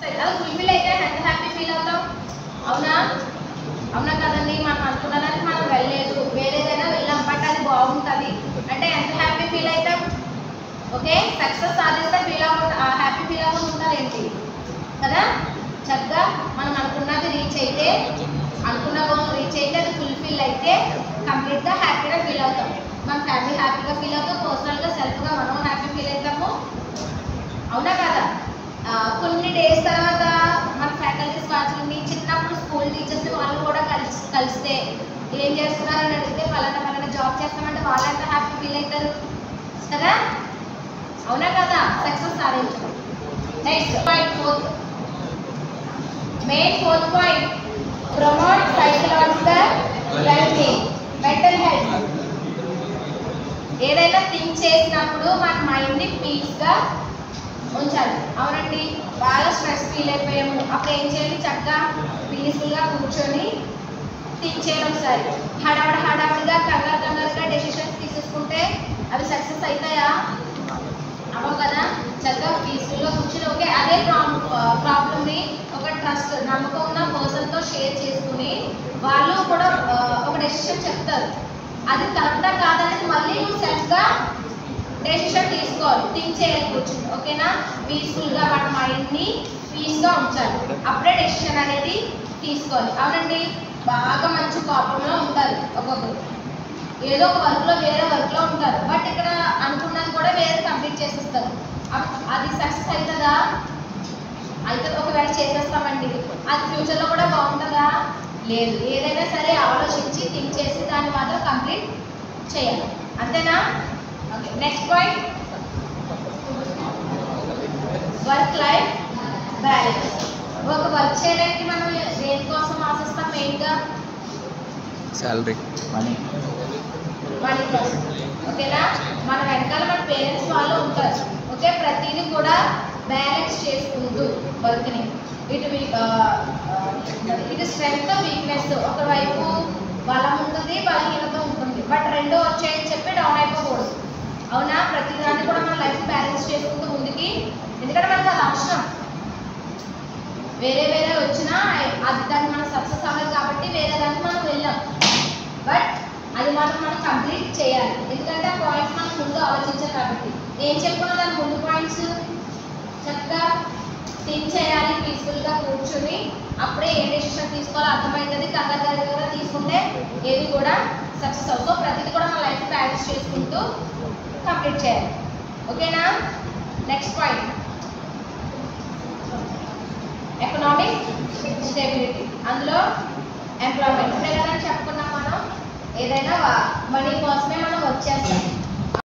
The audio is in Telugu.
అది ఫుల్ఫిల్ అయితే ఎంత హ్యాపీ ఫీల్ అవుతాం? అవునా? అవునా కదండి? మనం అనుకున్నదానికి మనం వెళ్ళలేదు, వేరేదైనా వెళ్ళాం, బట్ అది బాగుంటుంది అంటే ఎంత హ్యాపీ ఫీల్ అవుతాం? ఓకే, సక్సెస్ సాధిస్తే ఫీల్ అవ్వకుండా హ్యాపీ ఫీల్ అవ్వకుండా ఉంటారు ఏంటి కదా? చక్కగా మనం అనుకున్నది రీచ్ అయితే, అనుకున్న గోల్ రీచ్ అయితే, అది ఫుల్ఫిల్ అయితే కంప్లీట్గా హ్యాపీగా ఫీల్ అవుతాం. మన ఫ్యామిలీ హ్యాపీగా ఫీల్ అవుతాం, పర్సనల్గా సెల్ఫ్గా మనం హ్యాపీ ఫీల్ అవుతాము. అవునా కదా? కొన్ని డేస్ తర్వాత మన ఫ్యాకల్టీస్ వాళ్ళని చిన్నప్పుడు స్కూల్ టీచర్స్ వాళ్ళు కూడా కలిస్తే ఏం చేస్తున్నారని అడిగితే పలానా జాబ్ చేస్తామంటే వాళ్ళు ఎంత హ్యాపీ ఫీల్ అవుతారు కదా? అవునా కదా? సక్సెస్ సాధించడం. Next point fourth, main fourth point, promote psychological wellbeing, mental health. ఏదైనా థింక్ చేసినప్పుడు మన మైండ్ని పీస్గా ఉంచాలి. అవునండి, బాగా స్ట్రెస్ ఫీల్ అయిపోయాము, అప్పుడు ఏం చేయాలి? చక్కగా పీస్ఫుల్గా కూర్చొని థింక్ చేయడం. సరే, హడావిడిగా కంగారుగా డెసిషన్స్ తీసేసుకుంటే అవి సక్సెస్ అవుతాయా? అవ్వవు కదా? చక్కగా పీస్ఫుల్గా కూర్చొని ఓకే అదే ప్రాబ్లమ్ని ఒక ట్రస్ట్ నమ్మకం ఉన్న పర్సన్తో షేర్ చేసుకుని వాళ్ళు కూడా ఒక డెసిషన్ చెప్తారు, అది కరెక్టా కాదనేది మళ్ళీ నువ్వు సెల్ఫ్గా డెసిషన్ తీసుకోవాలి, థింక్ చేయాలి కూర్చుని. ఓకేనా? పీస్ఫుల్గా మన మైండ్ని పీస్గా ఉంచాలి, అప్పుడే డెసిషన్ అనేది తీసుకోవాలి. అవునండి, బాగా మంచి కోపంలో ఉంటారు ఒక్కొక్కరు, ఏదో ఒక వర్క్లో వేరే వర్క్లో ఉంటారు, బట్ ఇక్కడ అనుకున్నది కూడా వేరే కంప్లీట్ చేసేస్తారు. అది సక్సెస్ అవుతుందా? అయితే ఒకవేళ చేసేస్తామండి, అది ఫ్యూచర్లో కూడా బాగుంటుందా? లేదు. ఏదైనా సరే ఆలోచించి థింక్ చేసి దాన్ని మాత్రం కంప్లీట్ చేయాలి. అంతేనా? Okay, next point, work life balance. ఒక వర్క్ చేయడానికి మనం దేనికోసం ఆశిస్తాం? మెయిన్గా శాలరీ, మనీ కోసం. ఓకేనా? మన వెనకాల మన పేరెంట్స్ వాళ్ళు ఉంటారు. ఓకే, ప్రతిదీ కూడా బ్యాలెన్స్ చేసుకుంటూ వర్క్ని ఇటు స్ట్రెంగ్త్ వీక్నెస్, ఒకవైపు బలం ఉంటుంది, బలహీనత ఉంటుంది, బట్ రెండో వచ్చాయని చెప్పి డౌన్ అయిపోకూడదు. అవునా? ప్రతిదాన్ని కూడా మన లైఫ్ బ్యాలెన్స్ చేసుకుంటూ ముందుకి, ఎందుకంటే మనకు అది అవసరం. వేరే వచ్చినా అది దాన్ని మనం సక్సెస్ అవ్వాలి కాబట్టి వేరే దానికి మనం వెళ్ళాం, బట్ అది మాత్రం మనం కంప్లీట్ చేయాలి. ఎందుకంటే ఆ పాయింట్స్ మనం ముందు ఆలోచించాలి కాబట్టి. ఏం చెప్పుకున్నా దాని ముందు పాయింట్స్ చక్కగా థింక్ చేయాలి, పీస్ఫుల్గా కూర్చుని అప్పుడే ఏ డెసిషన్ తీసుకోవాలో అర్థమవుతుంది. కంగారు తీసుకుంటే ఏది కూడా సక్సెస్ అవుతుంది. సో ప్రతిదీ కూడా మన లైఫ్ బ్యాలెన్స్ చేసుకుంటూ కంప్లీట్ చేయాలి. ఓకేనా? నెక్స్ట్ పాయింట్, ఎకనామిక్ స్టెబిలిటీ, అందులో ఎంప్లాయ్మెంట్. ఇప్పుడే కదా చెప్పుకున్నాం మనం, ఏదైనా మనీ కోసమే మనం వర్క్ చేస్తాం.